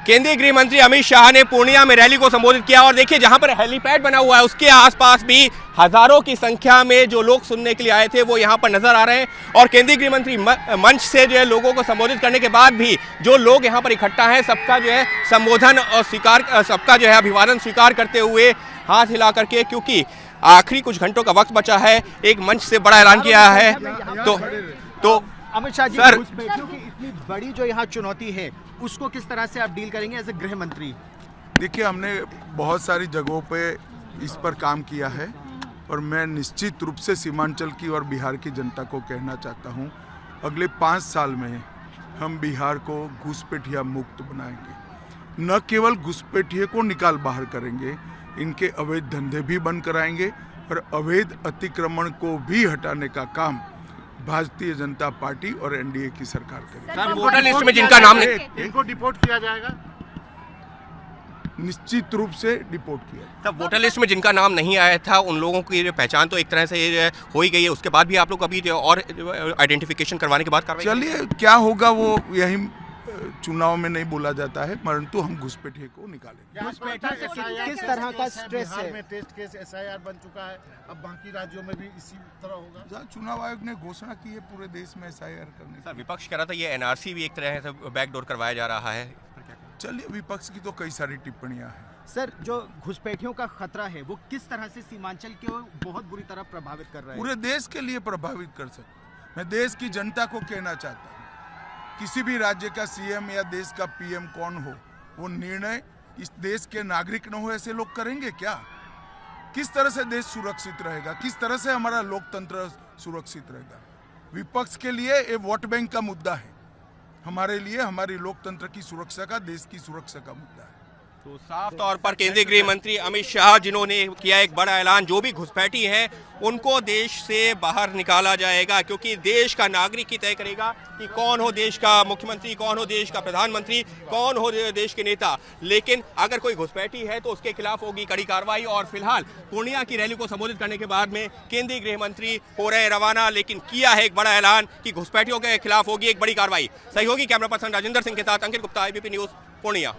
केंद्रीय गृह मंत्री अमित शाह ने पूर्णिया में रैली को संबोधित किया और देखिए जहां पर हेलीपैड बना हुआ है उसके आसपास भी हजारों की संख्या में जो लोग सुनने के लिए आए थे वो यहां पर नजर आ रहे हैं। और केंद्रीय गृह मंत्री मंच से जो है लोगों को संबोधित करने के बाद भी जो लोग यहां पर इकट्ठा हैं सबका जो है संबोधन और सबका जो है अभिवादन स्वीकार करते हुए हाथ हिला करके, क्योंकि आखिरी कुछ घंटों का वक्त बचा है, एक मंच से बड़ा ऐलान किया है। तो अमित शाह जी, घुसपैठियों की इतनी बड़ी जो यहाँ चुनौती है उसको किस तरह से आप डील करेंगे एज ए गृह मंत्री? देखिए, हमने बहुत सारी जगहों पे इस पर काम किया है और मैं निश्चित रूप से सीमांचल की और बिहार की जनता को कहना चाहता हूँ, अगले 5 साल में हम बिहार को घुसपैठिया मुक्त बनाएंगे। न केवल घुसपैठिए को निकाल बाहर करेंगे, इनके अवैध धंधे भी बंद कराएंगे और अवैध अतिक्रमण को भी हटाने का काम भारतीय जनता पार्टी और एनडीए की सरकार करेगी। वोटर लिस्ट में जिनका नाम नहीं, इनको डिपोर्ट किया जाएगा, निश्चित रूप से डिपोर्ट किया। तब वोटर लिस्ट में जिनका नाम नहीं आया था उन लोगों की पहचान तो एक तरह से हो ही गई है, उसके बाद भी आप लोग अभी और आइडेंटिफिकेशन करवाने के बाद कार्रवाई? चलिए, क्या होगा वो यही चुनाव में नहीं बोला जाता है, परंतु हम घुसपैठिए को निकालेंगे। घुसपैठिए से किस तरह का स्ट्रेस है? में टेस्ट केस एसआईआर बन चुका है, अब बाकी राज्यों में भी इसी तरह होगा। चुनाव आयोग ने घोषणा की है पूरे देश में एसआईआर करने सर, विपक्ष कह रहा था ये एनआरसी भी एक तरह से बैकडोर करवाया जा रहा है। चलिए, विपक्ष की तो कई सारी टिप्पणियां हैं। सर, जो घुसपैठियों का खतरा है वो किस तरह से सीमांचल को बहुत बुरी तरह प्रभावित कर रहा है? पूरे देश के लिए प्रभावित कर सकते। मैं देश की जनता को कहना चाहता हूँ, किसी भी राज्य का सीएम या देश का पीएम कौन हो, वो निर्णय इस देश के नागरिक न हो ऐसे लोग करेंगे क्या? किस तरह से देश सुरक्षित रहेगा, किस तरह से हमारा लोकतंत्र सुरक्षित रहेगा? विपक्ष के लिए ये वोट बैंक का मुद्दा है, हमारे लिए हमारी लोकतंत्र की सुरक्षा का, देश की सुरक्षा का मुद्दा है। तो साफ तौर पर केंद्रीय गृह मंत्री अमित शाह जिन्होंने किया एक बड़ा ऐलान, जो भी घुसपैठी हैं उनको देश से बाहर निकाला जाएगा, क्योंकि देश का नागरिक ही तय करेगा कि कौन हो देश का मुख्यमंत्री, कौन हो देश का प्रधानमंत्री, कौन हो देश के नेता। लेकिन अगर कोई घुसपैठी है तो उसके खिलाफ होगी कड़ी कार्रवाई। और फिलहाल पूर्णिया की रैली को संबोधित करने के बाद में केंद्रीय गृह मंत्री हो रहे रवाना, लेकिन किया है एक बड़ा ऐलान कि घुसपैठियों के खिलाफ होगी एक बड़ी कार्रवाई। सहयोगी कैमरा पर्सन राजेंद्र सिंह के साथ अंकित गुप्ता, ABP न्यूज, पूर्णिया।